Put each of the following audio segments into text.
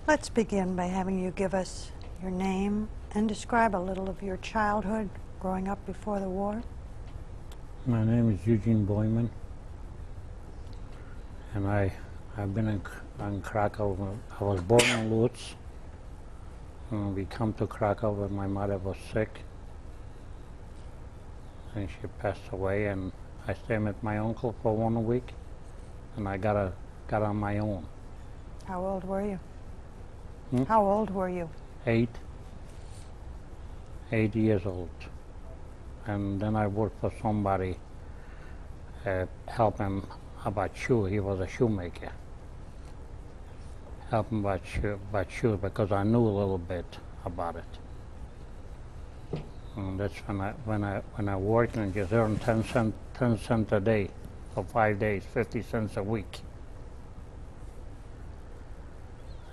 Let's begin by having you give us your name and describe a little of your childhood growing up before the war. My name is Eugene Boiman, and I've been in Krakow. I was born in Lutz, and we come to Krakow when my mother was sick, and she passed away, and I stayed with my uncle for 1 week, and I got on my own. How old were you? How old were you? 8 years old. And then I worked for somebody, help him about shoe. He was a shoemaker. Help him about shoes because I knew a little bit about it. And that's when I worked and just earned 10 cents a day for 5 days, 50 cents a week.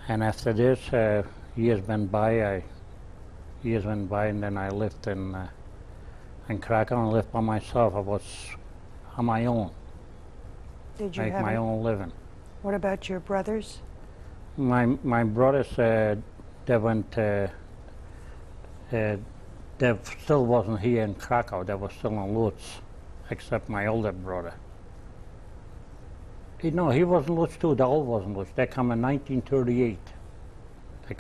And after this, years went by, and then I lived in Krakow and lived by myself. I was on my own. Did you make have my own living? What about your brothers? My brothers, they went. They still wasn't here in Krakow. They were still in Lutz, except my older brother. No, he was in Lutz too. They all was in Lutz. They come in 1938. They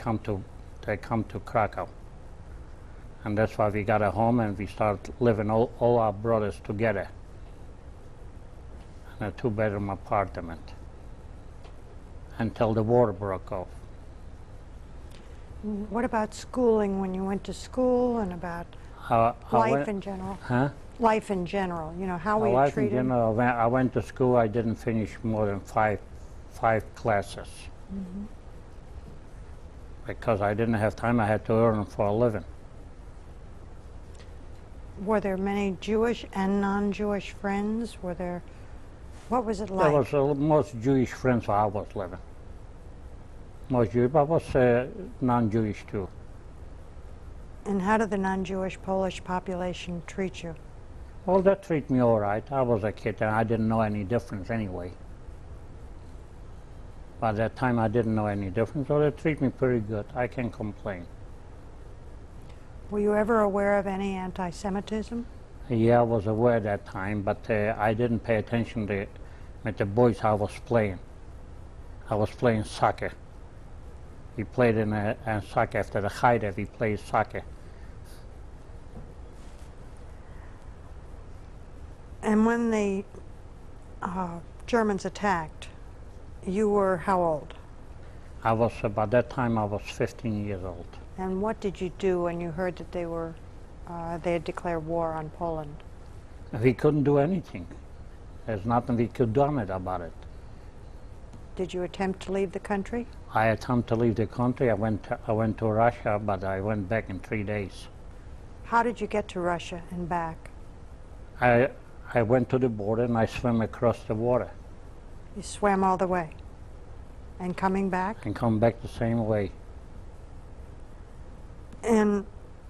come to Krakow, and that's why we got a home and we started living all our brothers together in a 2-bedroom apartment until the war broke off. What about schooling, when you went to school, and about life in general? Huh? Life in general, you know, how were you Life treated? in general, when I went to school, I didn't finish more than five classes. Because I didn't have time. I had to earn for a living. Were there many Jewish and non-Jewish friends? What was it like? There was most Jewish friends where I was living. Most Jewish, but I was non-Jewish too. And how did the non-Jewish Polish population treat you? Well, they treat me all right. I was a kid and I didn't know any difference anyway. By that time I didn't know any difference, so they treat me pretty good. I can't complain. Were you ever aware of any anti-Semitism? Yeah, I was aware at that time, but I didn't pay attention to with the boys I was playing. I was playing soccer. We played in soccer after the Haida. We played soccer. And when the Germans attacked, you were how old? I was, by that time I was 15 years old. And what did you do when you heard that they had declared war on Poland? We couldn't do anything. There's nothing we could do about it. Did you attempt to leave the country? I attempted to leave the country. I went to Russia, but I went back in 3 days. How did you get to Russia and back? I went to the border and I swam across the water. You swam all the way? And coming back? And come back the same way. And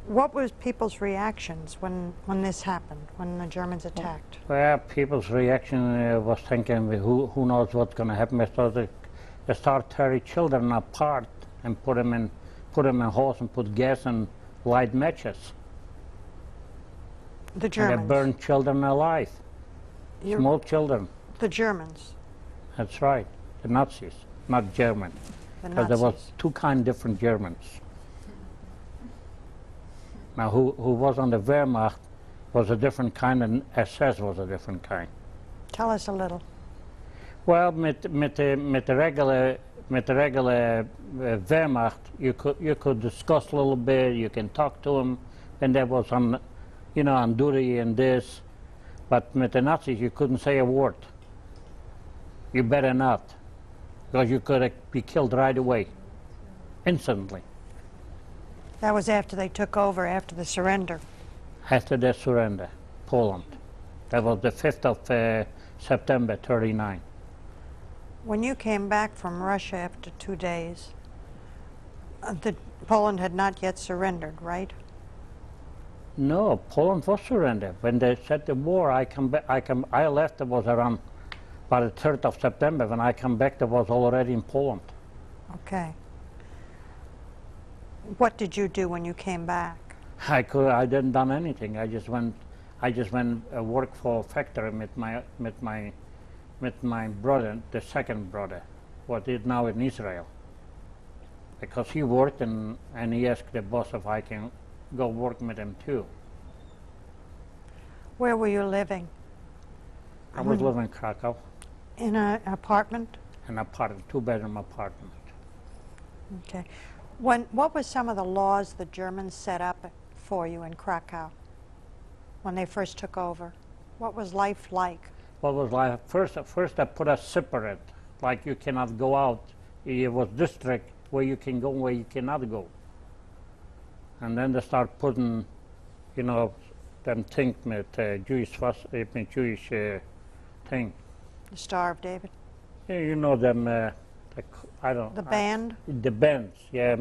what was people's reactions when this happened, when the Germans attacked? Well, people's reaction was thinking, who knows what's going to happen. They start tearing children apart and put them in holes and put gas and light matches. The Germans? And they burned children alive, small children. The Germans? That's right, the Nazis, not German. Because there was two different Germans. Now, who was on the Wehrmacht was a different kind, and SS was a different kind. Tell us a little. Well, with the regular Wehrmacht, you could discuss a little bit. You can talk to them, and they was on duty and this. But with the Nazis, you couldn't say a word. You better not, because you could be killed right away, instantly. That was after they took over, after the surrender. After their surrender, Poland. That was the 5th of September, 39. When you came back from Russia after 2 days, Poland had not yet surrendered, right? No, Poland was surrendered. When they said the war, I left, it was around by the 3rd of September. When I come back, it was already in Poland. Okay. What did you do when you came back? I didn't done anything. I just went work for a factory with my brother, the second brother, what is now in Israel. Because he worked and he asked the boss if I can go work with him too. Where were you living? I was living in Krakow, In an apartment? an apartment, 2-bedroom apartment. Okay. What were some of the laws the Germans set up for you in Krakow when they first took over? What was life like? What was like first they put us separate, like you cannot go out. It was district where you can go, where you cannot go. And then they start putting, you know, them things with Jewish thing. The Star of David? Yeah, you know them. I don't. The band? The bands, yeah,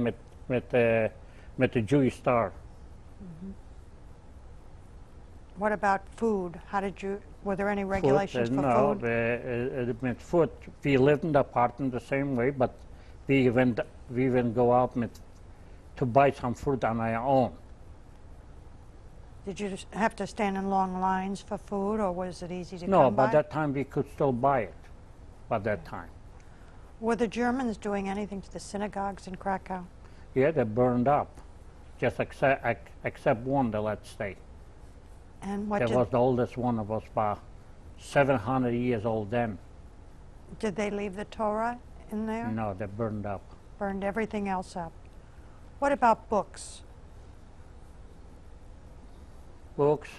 with the Jewish star. What about food? Were there any regulations for no, food? with food, we lived in the apartment the same way, but we went go out to buy some food on our own. Did you just have to stand in long lines for food, or was it easy to No, come by? by that time we could still buy it. By that time, Were the Germans doing anything to the synagogues in Krakow? yeah, they burned up, just except one that let stay. And what That was the oldest one of us, about 700 years old then. did they leave the Torah in there? No, they burned up. Burned everything else up. What about books? Books,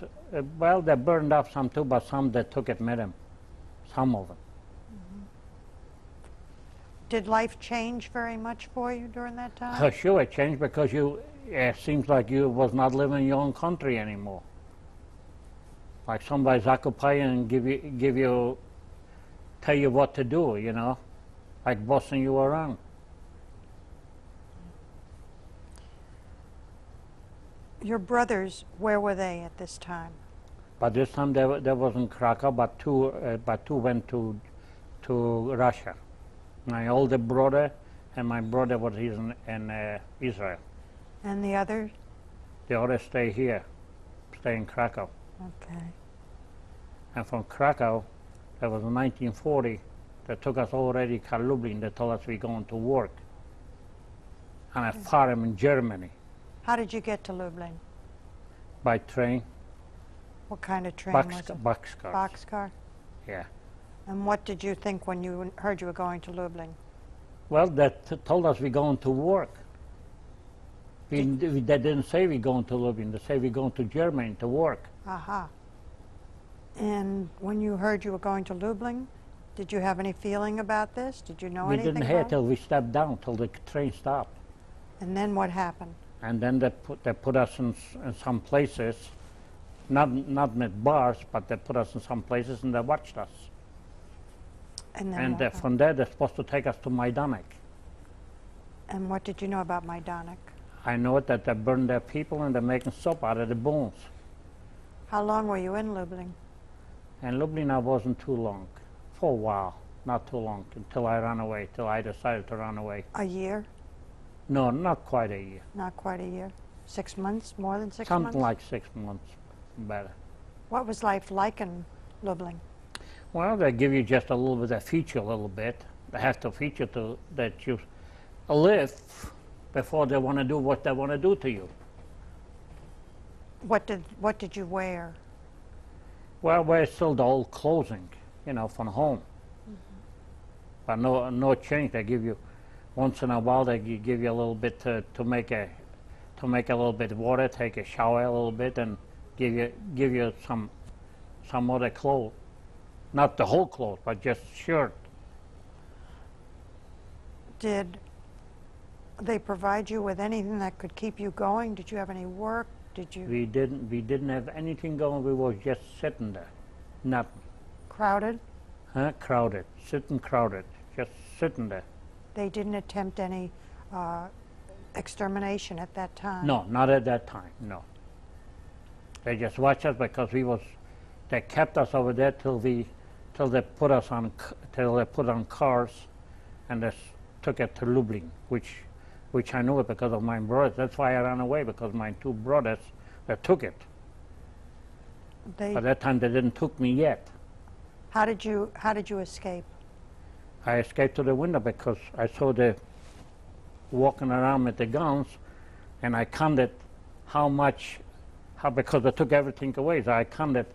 well, they burned up some too, but some they took it with them. Some of them. Did life change very much for you during that time? Sure, it changed because it seems like you was not living in your own country anymore. Like somebody's occupying and tell you what to do, you know, like bossing you around. Your brothers, where were they at this time? But this time they was in Krakow, but two went to Russia. My older brother and my brother was in Israel. And the other? The others stay in Krakow. Okay. And from Krakow, that was in 1940, they took us already to Lublin. They told us we're going to work on a farm in Germany How did you get to Lublin? by train, What kind of train was it? boxcar. Boxcar? Yeah. And what did you think when you heard you were going to Lublin? Well, they told us we're going to work. They didn't say we're going to Lublin. They say we're going to Germany to work. Aha. And when you heard you were going to Lublin, did you have any feeling about this? Did you know We anything didn't hear about it? till we stepped down, till the train stopped. And then what happened? And then they put us in some places, not with bars, but they put us in some places and they watched us. And then And what happened? from there, they're supposed to take us to Majdanek. And what did you know about Majdanek? I know that they burn their people and they're making soap out of the bones. How long were you in Lublin? And Lublin, I wasn't too long, for a while, not too long, until I ran away, till I decided to run away. A year? No, not quite a year. Not quite a year. 6 months? More than 6 Something months? like 6 months, better. What was life like in Lublin? Well, they give you just a little bit of feature, a little bit. They have to feature that you live before they want to do what they want to do to you. What did you wear? Well, we're still the old clothing, you know, from home. But no change. They give you once in a while. They give you a little bit to make a little bit of water, take a shower a little bit, and give you some other clothes. Not the whole clothes, but just shirt. Did they provide you with anything that could keep you going? Did you have any work? Did you We didn't have anything going. We were just sitting there, nothing. crowded? Crowded, crowded, just sitting there. They didn't attempt any extermination at that time? No, not at that time. No. They just watched us because they kept us over there till they put on cars, and they took it to Lublin, which which I knew it because of my brothers. That's why I ran away, because my two brothers that took it. They, By that time, they didn't took me yet. how did you escape? I escaped to the window because I saw the walking around with the guns, and I counted because they took everything away. So I counted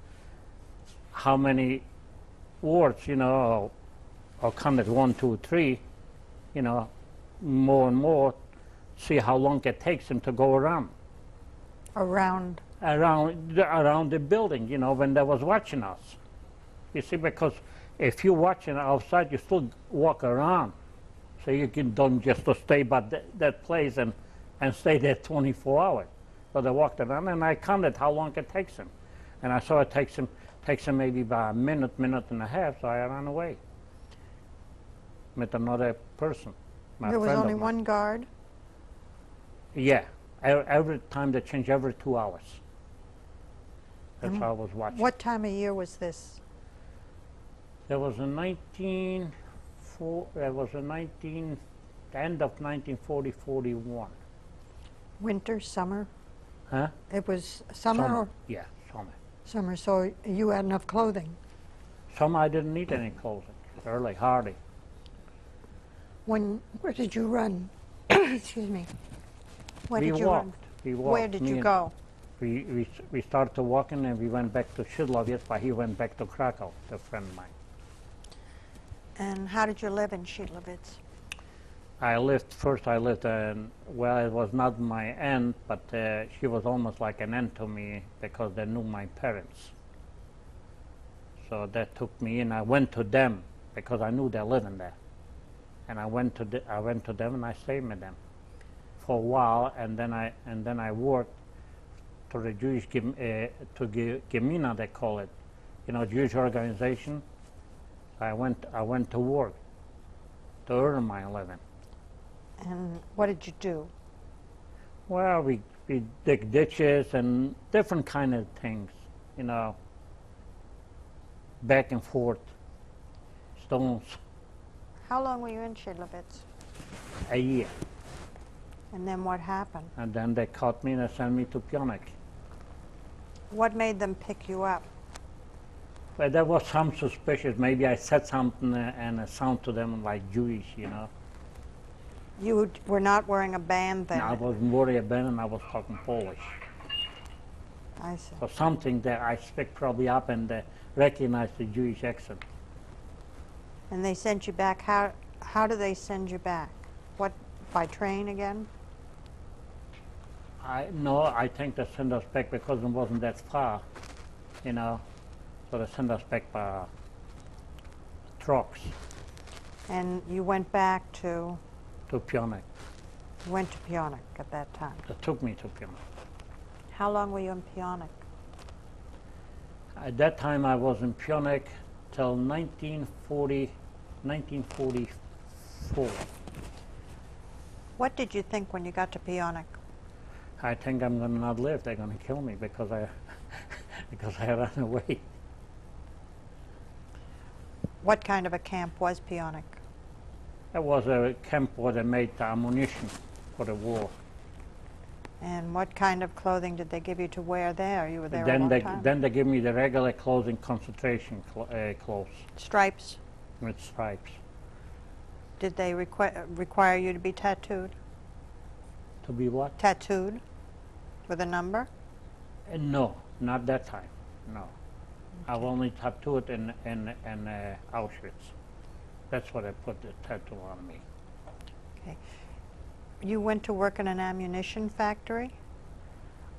how many words, or counted 1, 2, 3, more and more, see how long it takes them to go around. Around Around the building, when they was watching us. You see, because if you're watching outside, you still walk around. So you don't just stay by that place and stay there 24 hours. So they walked around, and I counted how long it takes them. And I saw it takes them maybe about a minute and a half, so I ran away. Met another person. there was only one guard? Yeah. Every time they change, every 2 hours. That's how I was watching. What time of year was this? There was a end of 1940, 41. Winter, summer? Huh? It was summer? Or Yeah, summer. summer, so you had enough clothing. Summer I didn't need any clothing, early, hardly. Where did you run? Excuse me. Where We did you walked. run? We walked. Where did you go? We started walking, and we went back to Szydłowiec, but he went back to Krakow, a friend of mine. And how did you live in Szydłowiec? First I lived well, it was not my aunt, but she was almost like an aunt to me because they knew my parents. So that took me in. I went to them because I knew they're living there. And I went to them and I stayed with them for a while, and then I worked to the Jewish Gemina, they call it, Jewish organization. I went to work to earn my living. And what did you do? Well, we dig ditches and different kind of things, back and forth, stones. How long were you in Szydłowiec? A year. And then what happened? And then they caught me and they sent me to Pionek. What made them pick you up? But there was some suspicious. Maybe I said something and it sounded to them like Jewish, You were not wearing a band then? No, I wasn't worried about it, and I was talking Polish. I see. So something that I speak probably up and recognize the Jewish accent. And they sent you back. How do they send you back? What, by train again? No, I think they sent us back because it wasn't that far, So they sent us back by trucks And you went back to? to Pionek. You went to Pionek at that time. They took me to Pionek. How long were you in Pionek? At that time, I was in Pionek till 1944. What did you think when you got to Pionek? I think I'm going to not live. They're going to kill me because I ran away. What kind of a camp was Pionek? It was a camp where they made ammunition for the war. And what kind of clothing did they give you to wear there? You were there a long time. Then they give me the regular clothing, concentration clothes Stripes? with stripes. Did they require you to be tattooed? To be what? Tattooed? With a number? No, not that time. No, I've only tattooed in Auschwitz. That's what I put the tattoo on me. Okay. You went to work in an ammunition factory.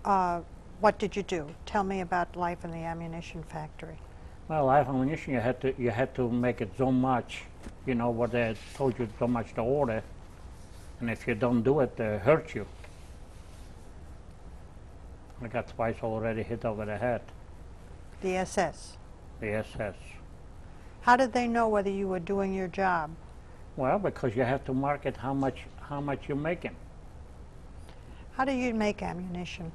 What did you do? Tell me about life in the ammunition factory. Well, life ammunition, you had to make it so much, what they told you so much to order, and if you don't do it, they hurt you. I got twice already hit over the head. The SS. The SS. How did they know whether you were doing your job? Well, because you have to market how much you're making. How do you make ammunition?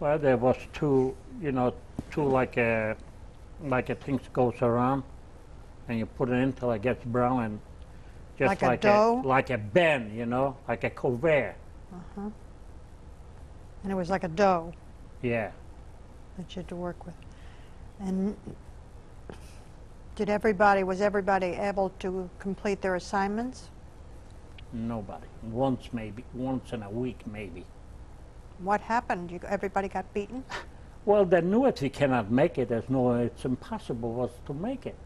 Well, there was two like a thing goes around, and you put it in till it gets brown, just Like a dough? like a band, you know, like a couvert. Uh-huh. And it was like a dough Yeah. that you had to work with. And was everybody able to complete their assignments? Nobody. Once maybe, once in a week maybe. What happened? Everybody got beaten? Well, they knew if you cannot make it, it's impossible was to make it.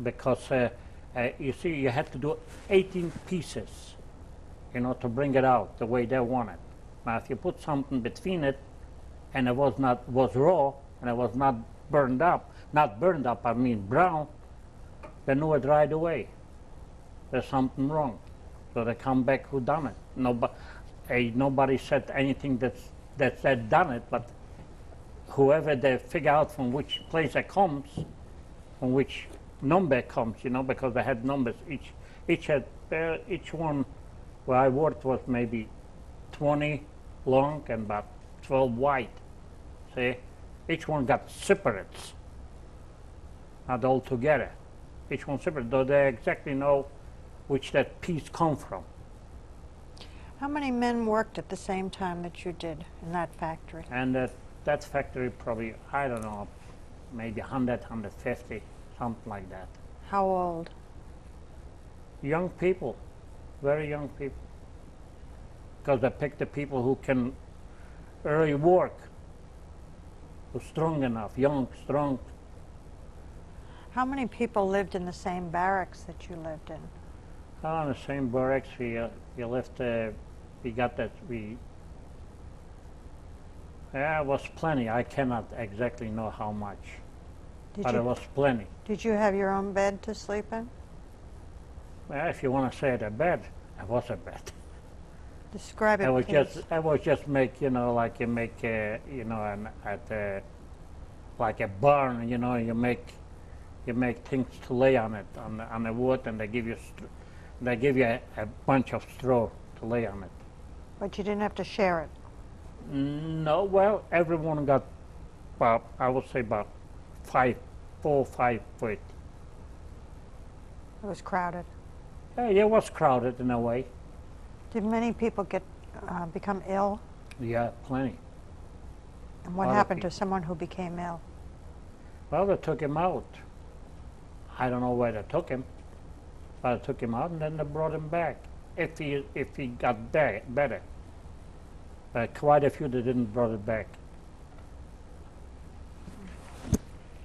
Because you see, you had to do 18 pieces, you know, to bring it out the way they want it. Now, if you put something between it, and it was raw, and it was not burned up, I mean brown, they knew it right away. There's something wrong. So they come back, who done it? Nobody said anything that said done it, but whoever they figure out from which place it comes, from which number it comes, you know, because they had numbers. Each one where I worked was maybe 20 long and about 12 wide. See, each one got separates, not all together. Each one separate, though they exactly know which that piece come from. How many men worked at the same time that you did in that factory? And that factory probably, I don't know, maybe 100, 150, something like that. How old? Young people, very young people. Because they pick the people who can early work, who's strong enough, young, strong. How many people lived in the same barracks that you lived in? Oh, in the same barracks, yeah, it was plenty. I cannot exactly know how much, but it was plenty. Did you have your own bed to sleep in? Well, if you want to say it a bed, it was a bed. Describe it, please. I was just make, you know, like you make, you know, like a barn, you know, you make things to lay on it, on the wood, and they give you a bunch of straw to lay on it. But you didn't have to share it? No, well, everyone got about, I would say about 4 or 5 feet. It was crowded. Yeah, it was crowded in a way. Did many people become ill? Yeah, plenty. And what happened to someone who became ill? Well, they took him out. I don't know where they took him, but they took him out and then they brought him back. If he got better. Quite a few that didn't brought it back.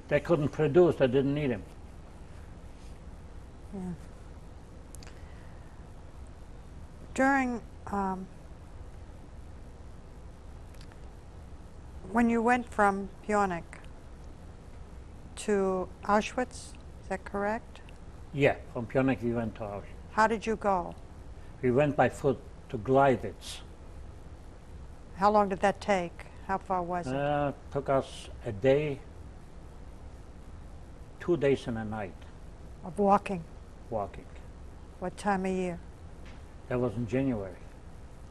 They couldn't produce, they didn't need him. Yeah. During, when you went from Pionik to Auschwitz, is that correct? Yeah, from Pionik we went to Auschwitz. How did you go? We went by foot to Gleiwitz. How long did that take? How far was it? Took us a day, 2 days and a night. Of walking? Walking. What time of year? That was in January.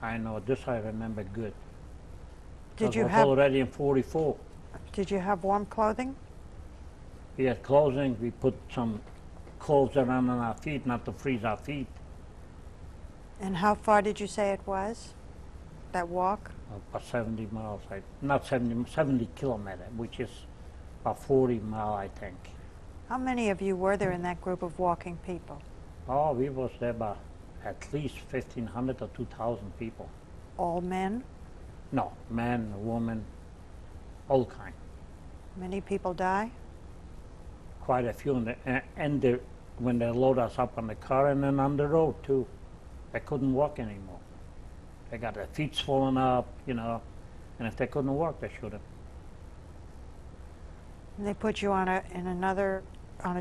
I know, this I remember good. Did you was have already in 44. Did you have warm clothing? We had clothing, we put some clothes around on our feet, not to freeze our feet. And how far did you say it was, that walk? About 70 miles, not 70 kilometers, which is about 40 miles, I think. How many of you were there in that group of walking people? Oh, we was there about at least 1,500 or 2,000 people. All men? No, men, women, all kind. Many people die? Quite a few, when they load us up on the car and then on the road too. They couldn't walk anymore. They got their feet swollen up, you know, and if they couldn't walk, they shoot them. And they put you on a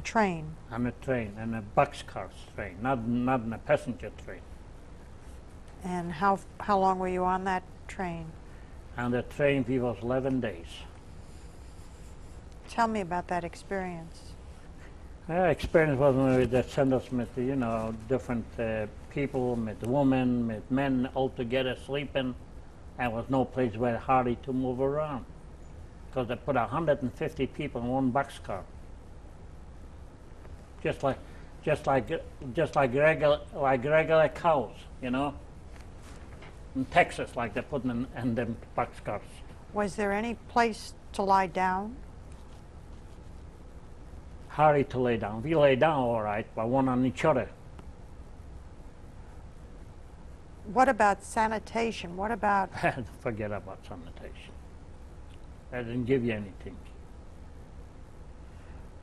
train? On a train, in a boxcar train, not in a passenger train. And how long were you on that train? On the train, we was 11 days. Tell me about that experience. Experience was when they sent us with, you know, different people, with women, with men, all together sleeping. There was no place where hardly to move around, because they put 150 people in one boxcar. Just just like regular cows, you know. In Texas, like they're putting in them boxcars. Was there any place to lie down? Hardly to lay down. We lay down all right, but one on each other. What about sanitation? What about Forget about sanitation. They didn't give you anything.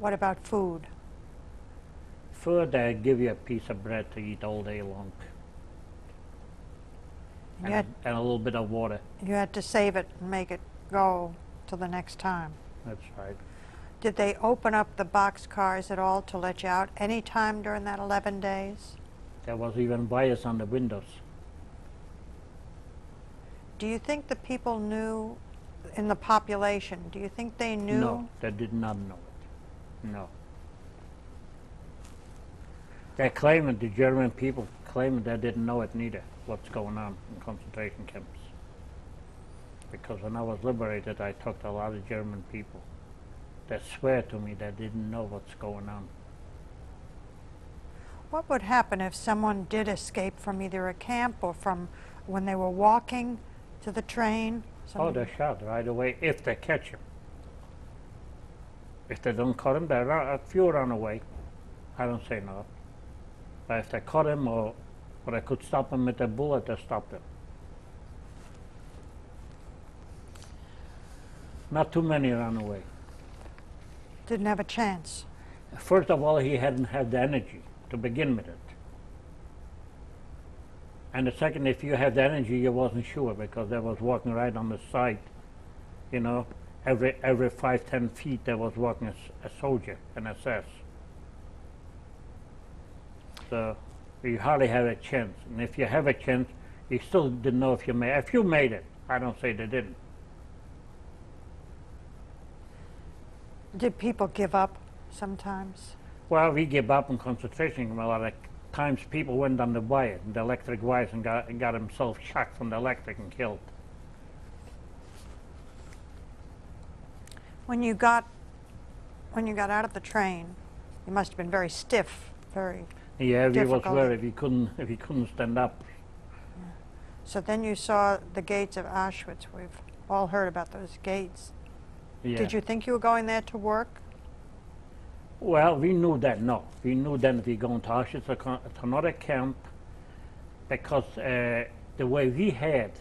what about food? Food, they give you a piece of bread to eat all day long. And a little bit of water. You had to save it and make it go till the next time. That's right. Did they open up the boxcars at all to let you out any time during that 11 days? There was even wires on the windows. Do you think the people knew in the population, do you think they knew? No, they did not know it. No. They claiming, the German people claiming they didn't know it neither, what's going on in concentration camps. Because when I was liberated, I talked to a lot of German people. They swear to me they didn't know what's going on. What would happen if someone did escape from either a camp or from when they were walking to the train? Oh, they're shot right away if they catch him. If they don't cut him, a few run away. I don't say no. But if they caught him or they could stop him with a bullet, they stopped him. Not too many ran away. Didn't have a chance. First of all, he hadn't had the energy to begin with it. And the second, if you had the energy, you wasn't sure because they was walking right on the side, you know. Every 5-10 feet, there was walking a soldier, an SS. So you hardly have a chance. And if you have a chance, you still didn't know if you made it. If you made it, I don't say they didn't. Did people give up sometimes? Well, we give up in concentration camp. A lot of times people went on the wire, the electric wires, and got themselves shocked from the electric and killed. When you got out of the train, you must have been very stiff, very Yeah, we was difficult. worried. If he couldn't stand up. Yeah. So then you saw the gates of Auschwitz. We've all heard about those gates. Yeah. Did you think you were going there to work? Well, we knew that, no. We knew then that we going to Auschwitz, to another camp, because the way we had,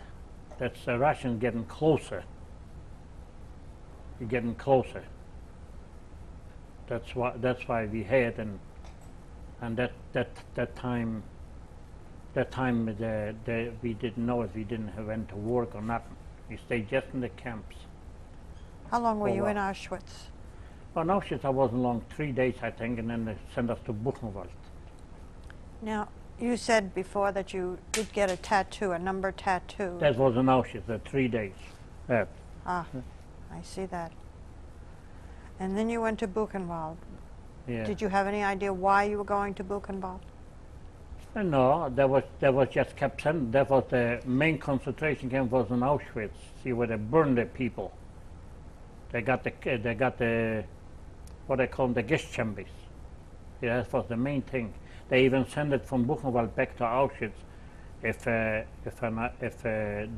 that's the Russians getting closer. You're getting closer. That's why we had, and that time we didn't know if we didn't have went to work or nothing. We stayed just in the camps. How long were Oh, you wow. in Auschwitz? Well, in Auschwitz I wasn't long, 3 days I think, and then they sent us to Buchenwald. Now, you said before that you did get a tattoo, a number tattoo. That was in Auschwitz, 3 days. Yeah. Ah, I see that. And then you went to Buchenwald. Yeah. Did you have any idea why you were going to Buchenwald? No, that was just kept sending. That was the main concentration camp was in Auschwitz. See where they burned the people. They got the what they call them, the gas chambers. Yeah, that was the main thing. They even sent it from Buchenwald back to Auschwitz. If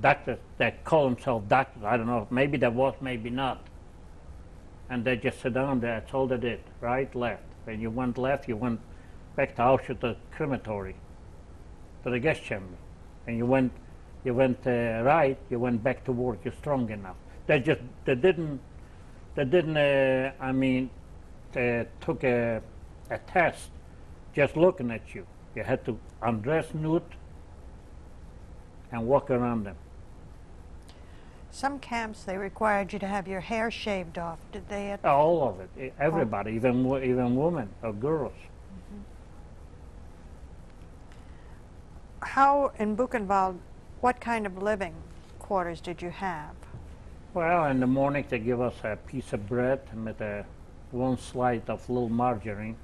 doctors that call themselves doctors, I don't know, maybe there was, maybe not. And they just sit down there. That's all they did. Right, left. When you went left, you went back to Auschwitz, the crematory, to the gas chamber. And you went right, you went back to work. You're strong enough. They didn't. I mean, they took a test just looking at you. You had to undress nude and walk around them. Some camps, they required you to have your hair shaved off. Did they? All of it, everybody, even women or girls. How, in Buchenwald, what kind of living quarters did you have? Well, in the morning they give us a piece of bread with one slice of little margarine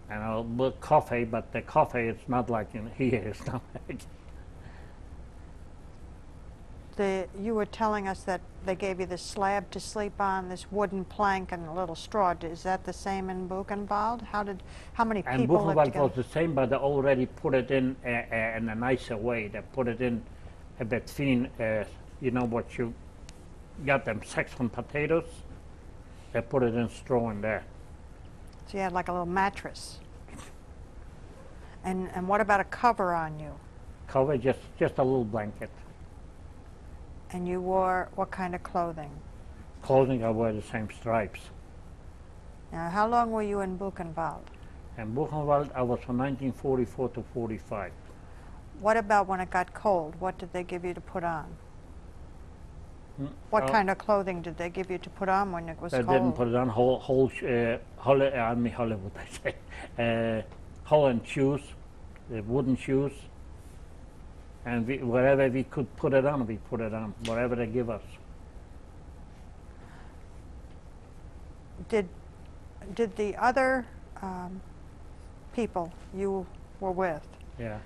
and a little coffee, but the coffee is not like in here. It's not like You were telling us that they gave you this slab to sleep on, this wooden plank and a little straw. Is that the same in Buchenwald? How many And people lived Buchenwald together? was the same, but they already put it in a nicer way. They put it in between, you know what you got them sacks on potatoes. They put it in straw in there. So you had like a little mattress. And what about a cover on you? Cover just a little blanket. And you wore what kind of clothing? Clothing I wear the same stripes. Now, how long were you in Buchenwald? In Buchenwald I was from 1944 to 45. What about when it got cold? What did they give you to put on? What kind of clothing did they give you to put on when it was They cold? didn't put it on Holland shoes, wooden shoes, and wherever we could put it on, we put it on, whatever they give us. Did the other people you were with, Yeah.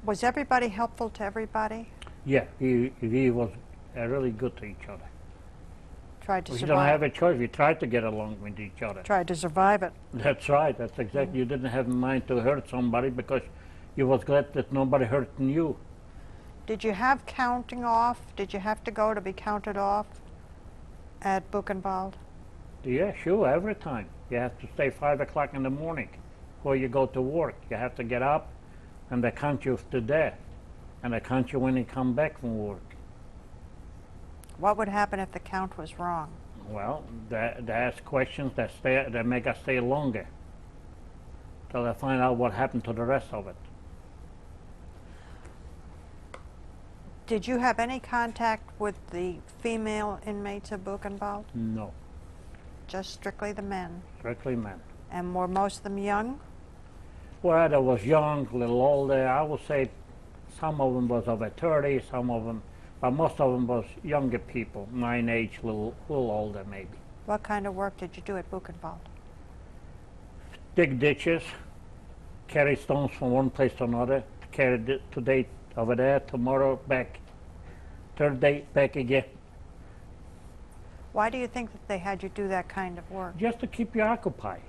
was everybody helpful to everybody? Yeah, we was really good to each other. Tried to We survive. don't have a choice. We tried to get along with each other. Tried to survive it. That's right. That's exactly. You didn't have in mind to hurt somebody because you was glad that nobody hurting you. Did you have counting off? Did you have to go to be counted off at Buchenwald? Yeah, sure. Every time you have to stay 5 o'clock in the morning before you go to work. You have to get up, and they count you to there, and they count you when you come back from work. What would happen if the count was wrong? Well, they ask questions. They make us stay longer till they find out what happened to the rest of it. Did you have any contact with the female inmates of Buchenwald? No, Just strictly the men? strictly men. And were most of them young? Well, they was young, a little older. I would say some of them was over 30, some of them, but most of them was younger people, mine age, little older maybe. What kind of work did you do at Buchenwald? Dig ditches, carry stones from one place to another, carry today over there, tomorrow back, third day back again, Why do you think that they had you do that kind of work? just to keep you occupied,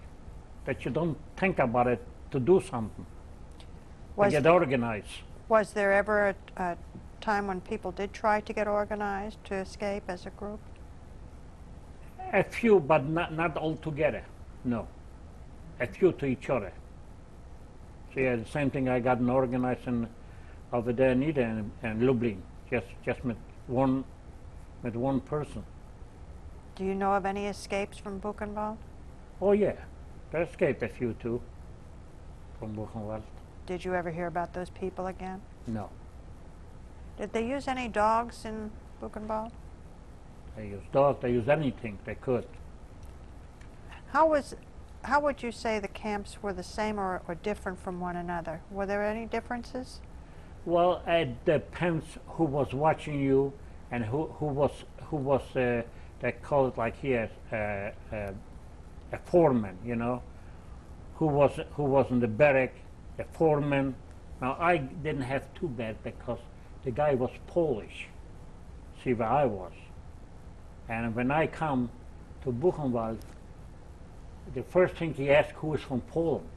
that you don't think about it to do something, to Was, get organized. was there ever a time when people did try to get organized to escape as a group? A few, but not all together, no. A few to each other. So yeah, the same thing I got in organizing over there in Ida and Lublin, just with one person. Do you know of any escapes from Buchenwald? Oh yeah, they escaped a few too from Buchenwald. Did you ever hear about those people again? No, Did they use any dogs in Buchenwald? they used dogs, they used anything they could. How would you say the camps were the same or different from one another? Were there any differences? Well, it depends who was watching you and who was they call it like here a foreman, you know, who was in the barrack, a foreman. Now I didn't have too bad because the guy was Polish. See where I was, and when I come to Buchenwald, the first thing he asked who is from Poland.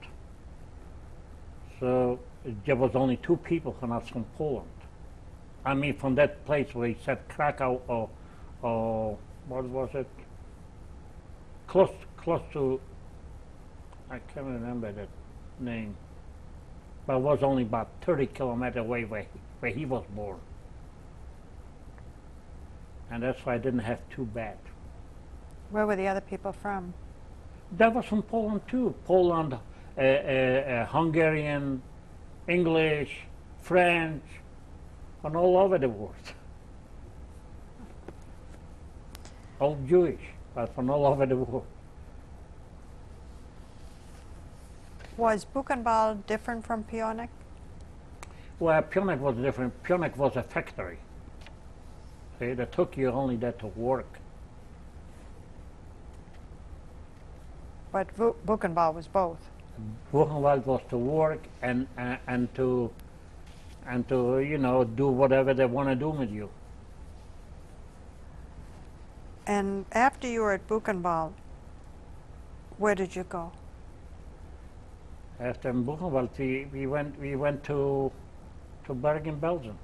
So there was only two people who not from Poland. I mean, from that place where he said Krakow or what was it? Close to, I can't remember that name, but it was only about 30 kilometers away where he was born. And that's why I didn't have too bad. Where were the other people from? That was from Poland too. Poland, Hungarian, English, French, and all over the world. All Jewish, but from all over the world. Was Buchenwald different from Pionik? Well, Pionik was different. Pionik was a factory. See, they took you only there to work. But Buchenwald was both. Buchenwald was to work and to and to, you know, do whatever they want to do with you. And after you were at Buchenwald, where did you go? After Buchenwald, we went to Bergen, Belgium.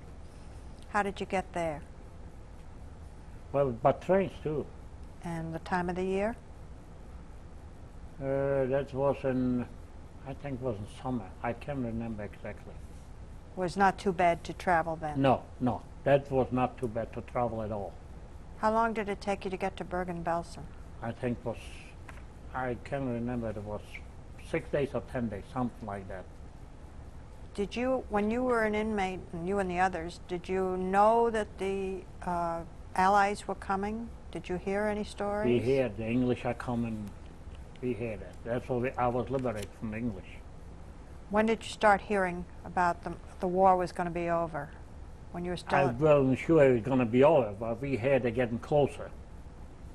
How did you get there? Well, by trains too. And the time of the year? That was in, I think it was in summer. I can't remember exactly. Was not too bad to travel then? No, no, that was not too bad to travel at all. How long did it take you to get to Bergen-Belsen? I think was, I can't remember, it was 6 days or 10 days, something like that. Did you, when you were an inmate, and you and the others, did you know that the Allies were coming? Did you hear any stories? We heard the English are coming, we heard that. That's why I was liberated from the English. When did you start hearing about the war was going to be over? When you were still I at, wasn't sure it was going to be over, but we heard it getting closer.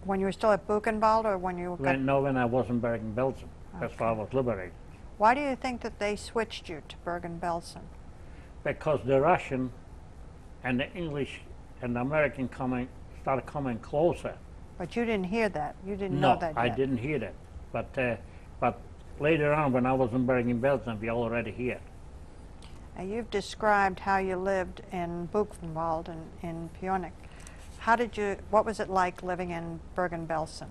when you were still at Buchenwald, or when you got, When I was in Bergen, Belgium. That's why I was liberated. why do you think that they switched you to Bergen-Belsen? Because the Russian and the English and the American started coming closer. But you didn't hear that. You didn't know that I yet. didn't hear that. But later on, when I was in Bergen, Belgium, we already heard. Now, you've described how you lived in Buchenwald and in Pionik. What was it like living in Bergen-Belsen?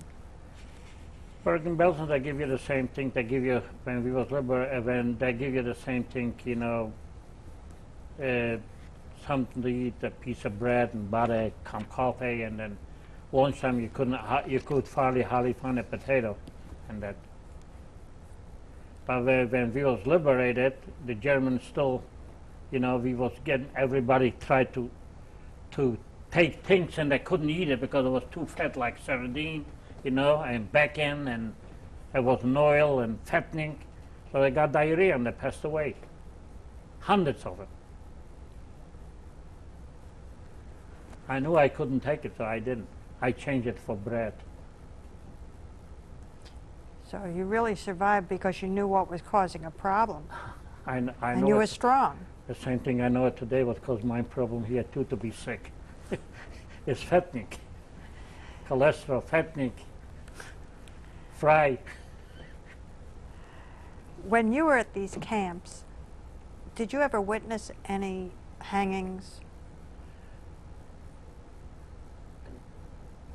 Bergen, Belgium, they give you the same thing they give you when we was when they give you the same thing, you know, something to eat, a piece of bread and butter, some coffee, and then lunchtime you could hardly find a potato, and that. But when we was liberated, the Germans still, you know, we was getting, everybody tried to take things and they couldn't eat it because it was too fat, like sardine, you know, and bacon, and it was an oil and fattening. So they got diarrhea and they passed away. Hundreds of them. I knew I couldn't take it, so I didn't. I changed it for bread. So you really survived because you knew what was causing a problem. I And know you it. were strong. The same thing I know it today was because my problem here too to be sick. It's fattening. Cholesterol, fattening, fry. When you were at these camps, did you ever witness any hangings?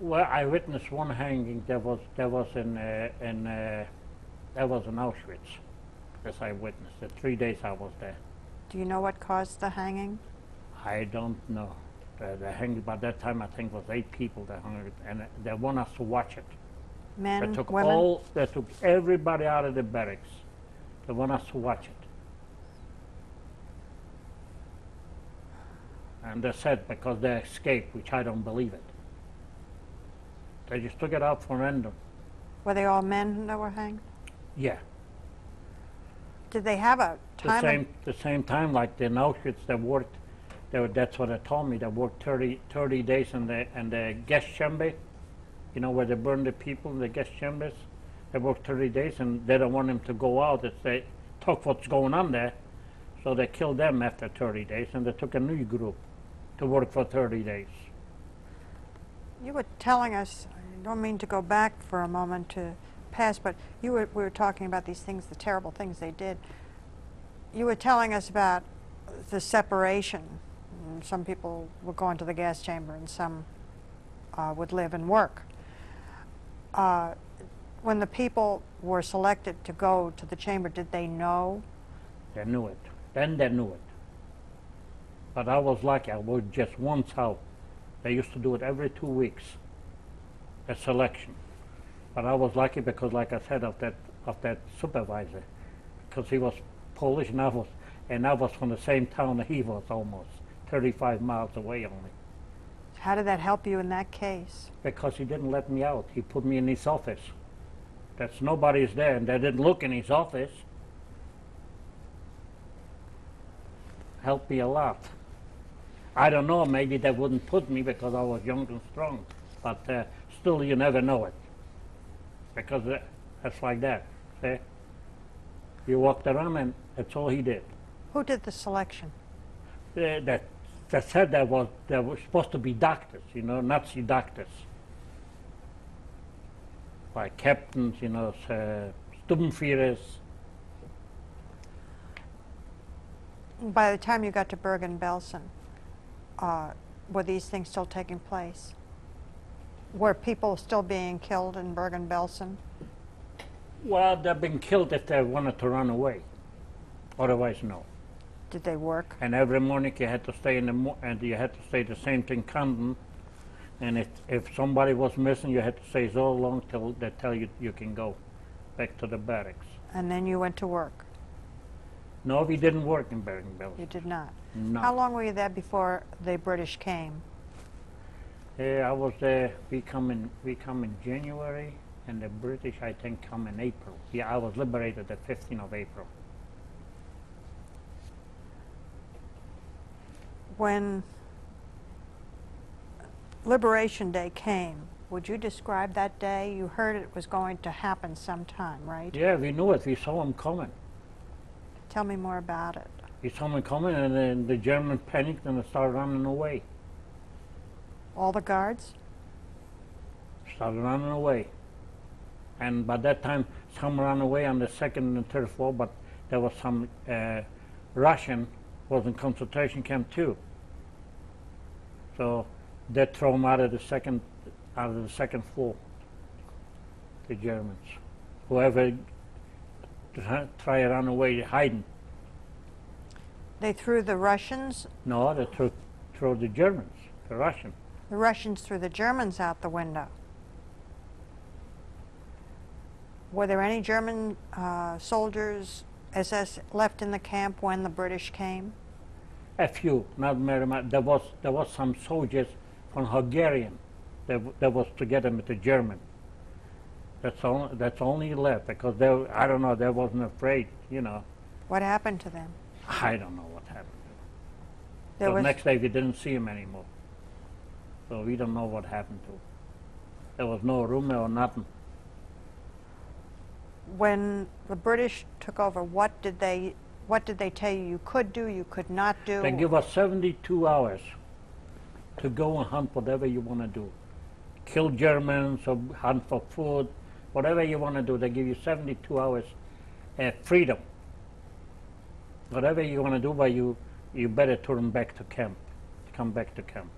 Well, I witnessed one hanging that was in Auschwitz. Yes, I witnessed it. 3 days I was there. Do you know what caused the hanging? I don't know. The hanging by that time I think was 8 people that hung it, and they want us to watch it. Men, They took women? they took everybody out of the barracks. They want us to watch it. And they said because they escaped, which I don't believe it. They just took it out for random. Were they all men that were hanged? Yeah. Did they have a time? The same time like in Auschwitz they worked, that's what they told me, they worked 30 days in the gas chamber, you know, where they burn the people in the gas chambers. They worked 30 days and they don't want them to go out. They talk what's going on there. So they killed them after 30 days and they took a new group to work for 30 days. You were telling us, I don't mean to go back for a moment to past, but we were talking about these things, the terrible things they did. You were telling us about the separation. Some people would go into the gas chamber and some would live and work. When the people were selected to go to the chamber, did they know? They knew it. Then they knew it. But I was lucky, I was just once out. They used to do it every 2 weeks, a selection. But I was lucky because, like I said, of that supervisor, because he was Polish and I was from the same town that he was, almost 35 miles away only. How did that help you in that case? Because he didn't let me out. He put me in his office. That's nobody's there, and they didn't look in his office. Helped me a lot. I don't know, maybe they wouldn't put me because I was young and strong, but still you never know it. Because that's like that, see? You walked around and that's all he did. Who did the selection? that said there were supposed to be doctors, you know, Nazi doctors, like captains, you know, Sturmführers. By the time you got to Bergen-Belsen, were these things still taking place? Were people still being killed in Bergen-Belsen? Well, they've been killed if they wanted to run away. Otherwise, no. Did they work? And every morning you had to stay and you had to stay the same thing Camden. And if somebody was missing, you had to stay so long till they tell you you can go back to the barracks. And then you went to work? No, we didn't work in Bergen-Belsen. You did not? No. How long were you there before the British came? I was there. We come in January, and the British, I think, come in April. Yeah, I was liberated the 15th of April. When Liberation Day came, would you describe that day? You heard it was going to happen sometime, right? Yeah, we knew it. We saw them coming. Tell me more about it. We saw them coming, and then the Germans panicked and they started running away. All the guards? Started running away. And by that time, some ran away on the second and third floor, but there was some Russian was in concentration camp too. So they throw them out of the second floor. The Germans, whoever try to run away, hiding. They threw the Russians? No, they threw the Germans, the Russians. The Russians threw the Germans out the window. Were there any German soldiers, SS, left in the camp when the British came? A few, not very much. There was some soldiers from Hungarian that was together with the German. That's only left because I don't know, they wasn't afraid, you know. What happened to them? I don't know what happened. There The was, next day we didn't see him anymore. So we don't know what happened to him. There was no rumor or nothing. when the British took over, what did they tell you you could do, you could not do? They give us 72 hours to go and hunt whatever you want to do. Kill Germans or hunt for food, whatever you want to do. They give you 72 hours freedom. Whatever you want to do, but you better turn back to camp, come back to camp.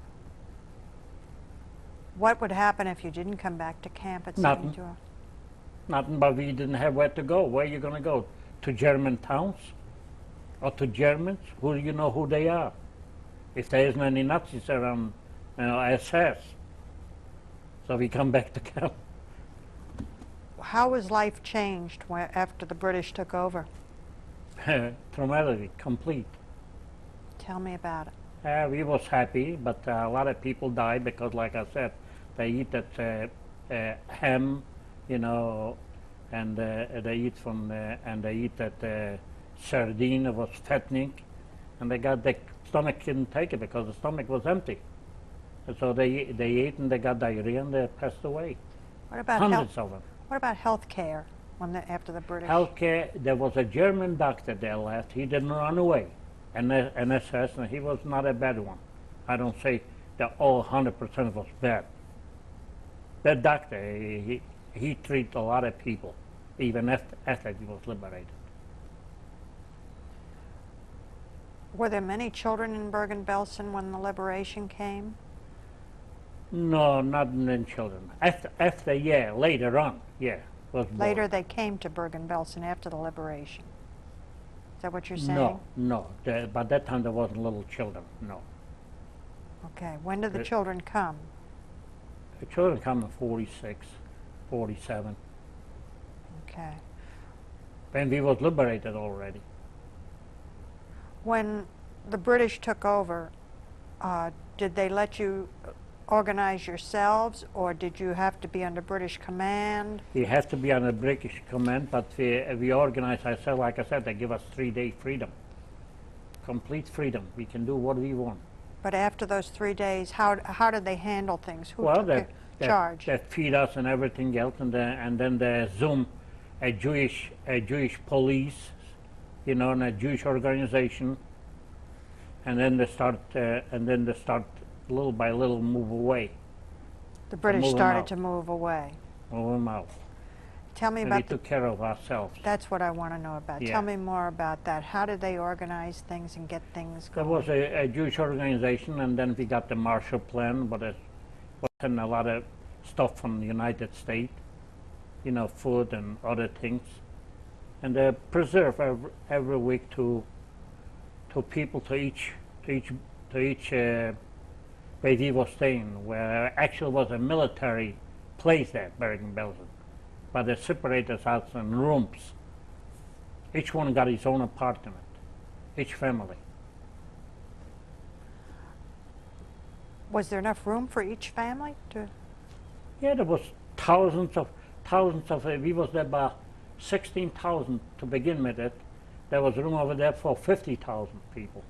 What would happen if you didn't come back to camp at Nothing. 72 hours? Nothing, but we didn't have where to go. Where are you going to go? To German towns? Or to Germans? Who do you know who they are? If there isn't any Nazis around, SS. So we come back to camp. How was life changed after the British took over? Traumatic, complete. Tell me about it. We was happy, but a lot of people died because, like I said, they eat that ham, and they eat and they eat that sardine. It was fattening, and their stomach couldn't take it because the stomach was empty. And so they ate and they got diarrhea and they passed away. What about Hundreds of them. What about health care after the British? Healthcare. There was a German doctor there left. He didn't run away, and SS, and he was not a bad one. I don't say that all 100% was bad. That doctor, he treated a lot of people, even after he was liberated. Were there many children in Bergen-Belsen when the liberation came? No, not in children. After, yeah, later on, yeah. Was born. Later they came to Bergen-Belsen after the liberation. Is that what you're saying? No. By that time there wasn't little children, no. Okay. When did the children come? The children come in 46, 47. Okay. When we was liberated already. When the British took over, did they let you organize yourselves, or did you have to be under British command? We have to be under British command, but we organize ourselves. Like I said, they give us 3-day freedom, complete freedom. We can do what we want. But after those 3 days, how did they handle things? Who Well, took charge? They feed us and everything else, and then they Zoom a Jewish police, and a Jewish organization, and then they start little by little move away, The British move 'em started out. to move away. move them out. Tell me And we about took care of ourselves. that's what I want to know about. Yeah. Tell me more about that. How did they organize things and get things There going? was a Jewish organization, and then we got the Marshall Plan, but it was in a lot of stuff from the United States, you know, food and other things. And they preserve every week to people to each where he was staying, where actually was a military place there, Bergen-Belsen. But they separated us out in rooms. Each one got his own apartment, each family. Was there enough room for each family to? Yeah, there was thousands of we was there about 16,000 to begin with it. There was room over there for 50,000 people.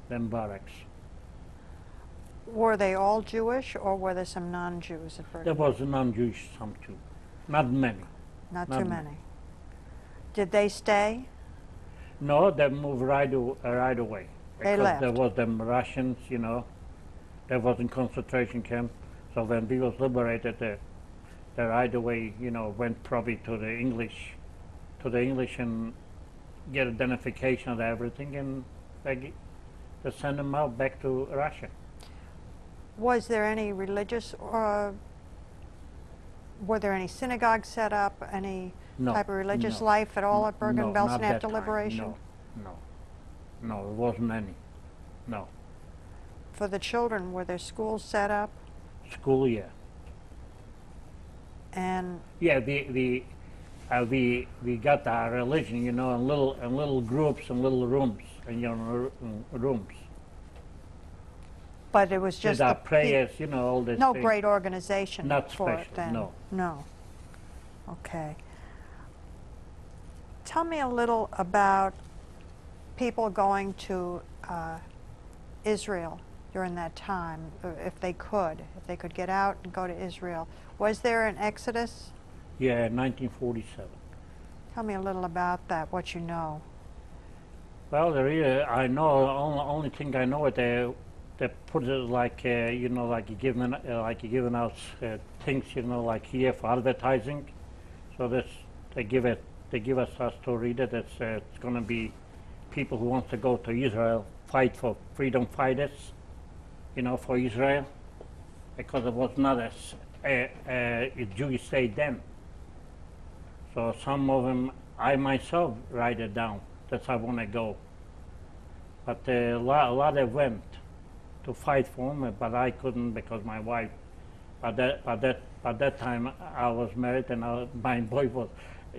Them barracks. Were they all Jewish, or were there some non-Jews at There Bergen? was non-Jewish some too, not many. Not not too many. many. Did they stay? No, they moved right away. They Because left. there was them Russians, you know. There was in concentration camp. So when we was liberated, they right away, you know, went probably to the English and get identification of everything, and they send them out back to Russia. Was there any religious, or were there any synagogues set up? Any No, type of religious no, life at all at No, Bergen-Belsen not that after time. liberation? No, there wasn't any. No. For the children, were there schools set up? School, yeah. And Yeah, we got our religion, you know, in little groups and little rooms, and you know, rooms. but it was Did just our the prayers, you know, all this. no thing. great organization Not for it special, then. no. No. Okay. Tell me a little about people going to Israel during that time, if they could get out and go to Israel. Was there an exodus? Yeah, 1947. Tell me a little about that, what you know. Well, I know, only thing I know is they put it like, you know, like you're giving out things, you know, like here for advertising. So they give us to read it. It's going to be people who want to go to Israel, fight for freedom fighters, you know, for Israel, because it was not a Jewish state then. So some of them, I myself write it down. That's how I want to go. But a lot of went to fight for me, but I couldn't because my wife. At that time I was married, and my boy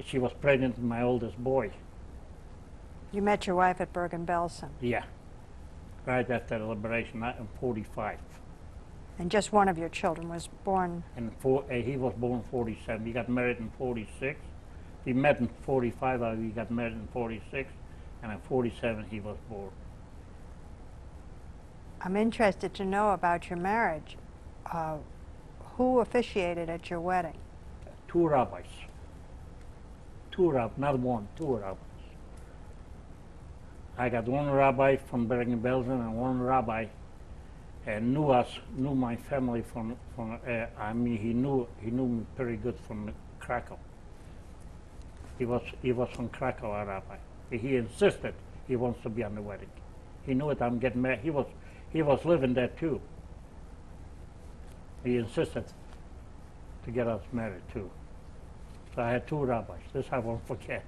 she was pregnant with my oldest boy. You met your wife at Bergen-Belsen, Yeah, right after the liberation in '45. and just one of your children was born. And he was born in '47. He got married in '46. We met in '45. We got married in '46, and in '47 he was born. I'm interested to know about your marriage. Who officiated at your wedding? Two rabbis. Not one, two rabbis. I got one rabbi from Bergen-Belsen and one rabbi knew my family from I mean, he knew me pretty good from Krakow. He was from Krakow, a rabbi. He insisted he wants to be on the wedding. He knew it. I'm getting married. He was living there too. He insisted to get us married too. So I had two rabbis. This I won't forget.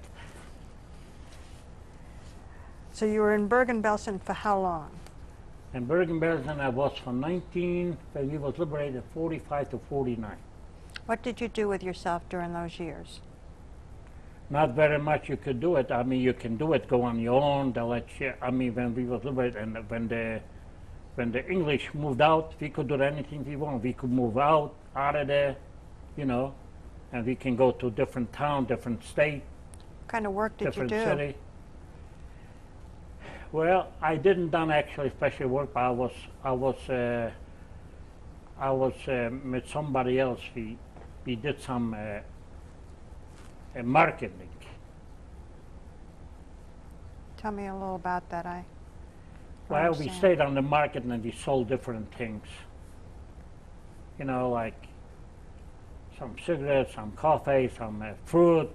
So you were in Bergen-Belsen for how long? In Bergen-Belsen I was from when we was liberated, 45 to 49. What did you do with yourself during those years? Not very much you could do it. I mean, you can do it, go on your own. They'll let you, I mean, when we was liberated and when the English moved out, we could do anything we want. We could move out of there, you know, and we can go to different town, different state, What kind of work did you different do? city. Well, I didn't done actually special work, but I was with somebody else. We did some marketing. Tell me a little about that. I Well, we understand. stayed on the market and we sold different things. You know, like some cigarettes, some coffee, some fruit,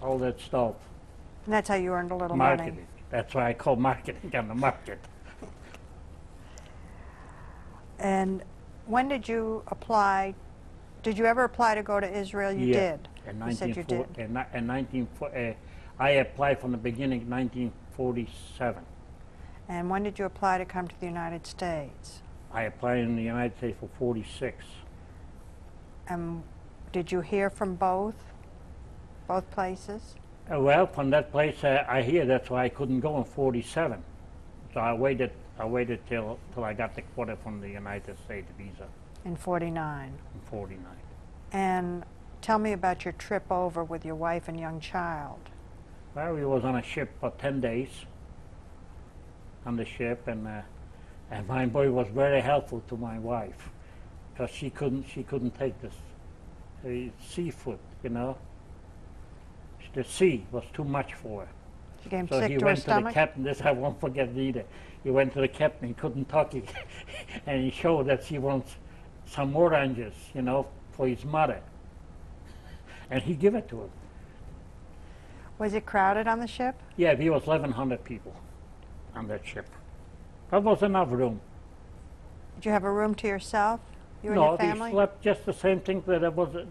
all that stuff. And that's how you earned a little Marketing. money. That's why I call marketing on the market. And when did you apply? Did you ever apply to go to Israel? You Yeah, did. In You said you did. I applied from the beginning, 1947. And when did you apply to come to the United States? I applied in the United States for 46. And did you hear from both places? Well, from that place I hear that's why I couldn't go in 47. So I waited till I got the quota from the United States visa In 49. in 49. And tell me about your trip over with your wife and young child. Well, we was on a ship for 10 days on the ship, and my boy was very helpful to my wife because she couldn't take this seafood, you know. The sea was too much for her. She became So sick he to her went to the stomach? captain. This I won't forget either. He went to the captain. He couldn't talk, and he showed that she wants some oranges, you know, for his mother. And he gave it to him. Was it crowded on the ship? Yeah, we was 1,100 people on that ship. That was enough room. Did you have a room to yourself? You and No, your family? we slept just the same thing. That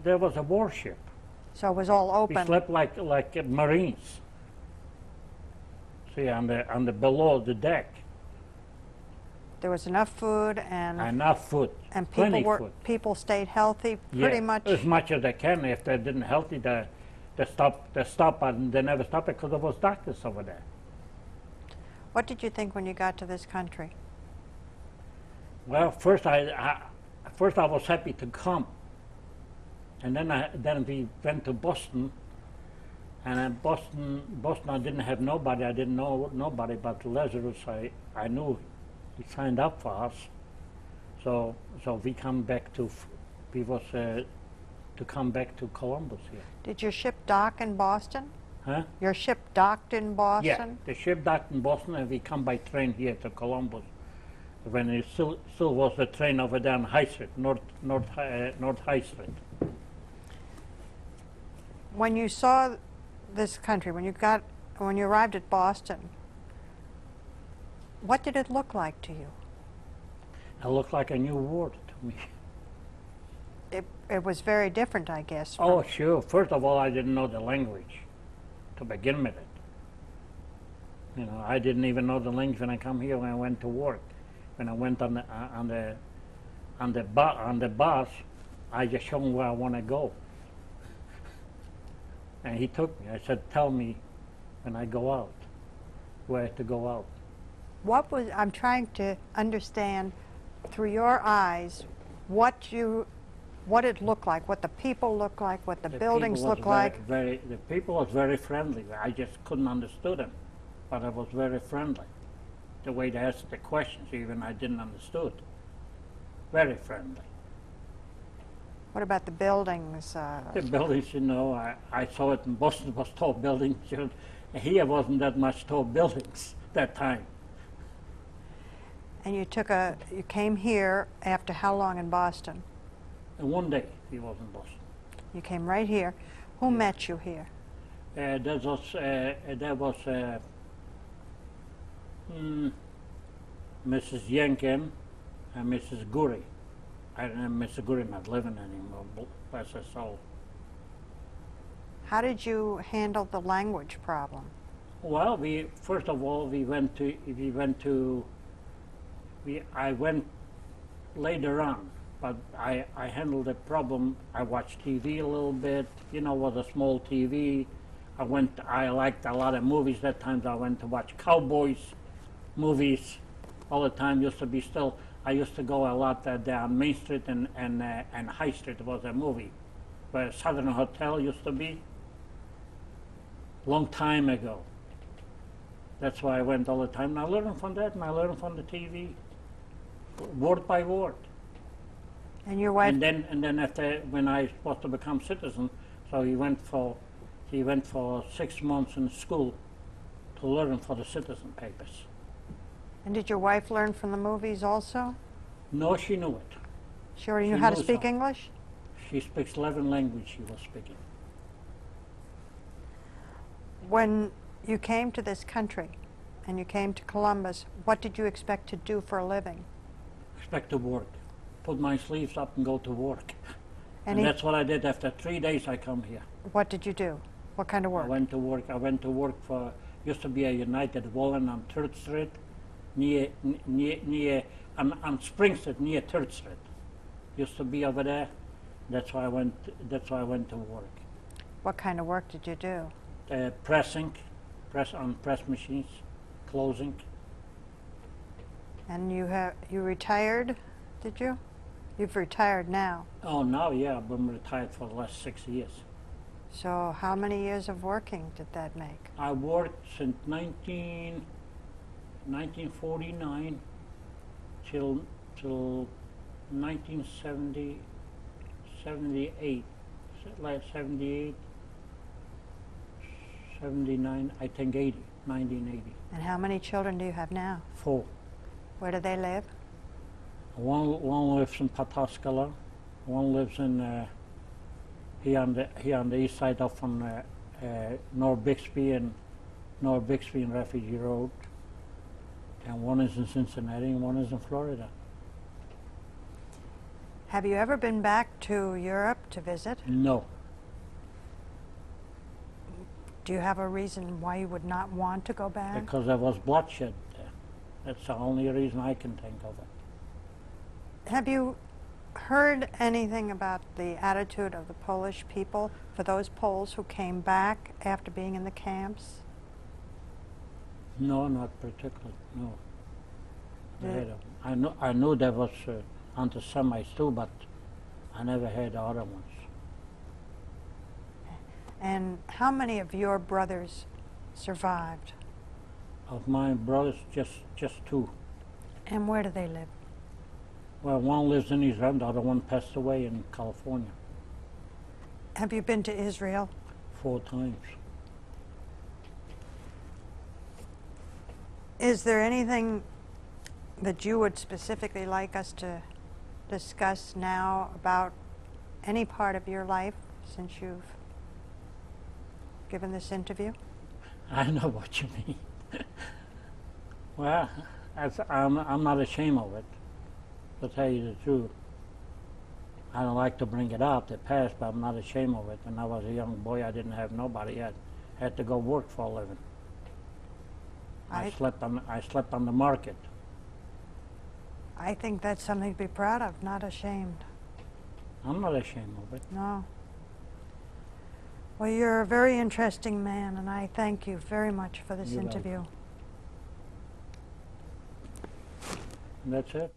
there was a warship. So it was all We open. slept like Marines. See, on the below the deck, There was enough food and enough food, and plenty food. people stayed healthy Yeah, pretty much. as much as they can. If they didn't healthy, they stop and they never stop it because there was doctors over there. What did you think when you got to this country? Well, first I was happy to come, and then we went to Boston, and in Boston I didn't have nobody. I didn't know nobody, but Lazarus I knew he signed up for us, so we come back to come back to Columbus here. Did your ship dock in Boston? Huh? Your ship docked in Boston? Yeah, the ship docked in Boston, and we come by train here to Columbus. When it still was the train over there on High Street, North High Street. When you saw this country, when you arrived at Boston, what did it look like to you? It looked like a new world to me. It was very different, I guess. Oh, sure. First of all, I didn't know the language to begin with it. You know, I didn't even know the language when I come here. When I went to work, when I went on the bus, I just showed him where I want to go, and he took me. I said, "Tell me when I go out, where to go out." I'm trying to understand through your eyes what it looked like, what the people looked like, what the buildings people was looked like. The people was very friendly. I just couldn't understand them, but it was very friendly. The way they asked the questions, even I didn't understood. Very friendly. What about the buildings? The buildings, you know, I saw it in Boston was tall buildings. Here wasn't that much tall buildings that time. And you came here after how long in Boston? And one day he was in Boston. You came right here. Who met you here? There was Mrs. Yankin and Mrs. Guri. I remember Mrs. Guri not living anymore, bless her soul. How did you handle the language problem? Well, first of all I went later on, but I handled the problem. I watched TV a little bit, you know, with a small TV. I liked a lot of movies that time. I went to watch cowboys movies all the time. I used to go a lot down Main Street and High Street was a movie where Southern Hotel used to be. Long time ago. That's why I went all the time. And I learned from that, and I learned from the TV, word by word. And your wife? And then after, when I was supposed to become citizen, so he went for 6 months in school to learn for the citizen papers. And did your wife learn from the movies also? No, she knew it. She already She knew how to knows speak how. English? She speaks 11 languages she was speaking. When you came to this country and you came to Columbus, what did you expect to do for a living? Expect to work. Put my sleeves up and go to work. Any- And that's what I did. After 3 days I come here. What did you do? What kind of work? I went to work for, used to be a United Wallen on 3rd Street, near on Spring Street, near 3rd Street. Used to be over there. That's why I went to work. What kind of work did you do? Pressing, on press machines, closing. And you retired, did you? You've retired now. Oh, now, yeah, I've been retired for the last 6 years. So how many years of working did that make? I worked since 1949 till 1970, 78, like 78, 79, I think 80, 1980. And how many children do you have now? 4. Where do they live? One lives in Pataskala, one lives in here on the east side of North Bixby and Refugee Road, and one is in Cincinnati and one is in Florida. Have you ever been back to Europe to visit? No, Do you have a reason why you would not want to go back? because there was bloodshed there. That's the only reason I can think of it. Have you heard anything about the attitude of the Polish people for those Poles who came back after being in the camps? No, not particularly. No. Yeah. I knew there was anti-Semites too, but I never heard the other ones. And how many of your brothers survived? Of my brothers, just 2. And where do they live? Well, one lives in Israel, the other one passed away in California Have you been to Israel? 4 times. Is there anything that you would specifically like us to discuss now about any part of your life since you've given this interview? I know what you mean. Well, I'm not ashamed of it, to tell you the truth. I don't like to bring it up, the past, but I'm not ashamed of it. When I was a young boy, I didn't have nobody. I had to go work for a living. I slept on the market. I think that's something to be proud of, not ashamed. I'm not ashamed of it. No. Well, you're a very interesting man, and I thank you very much for this You're interview. welcome. And that's it.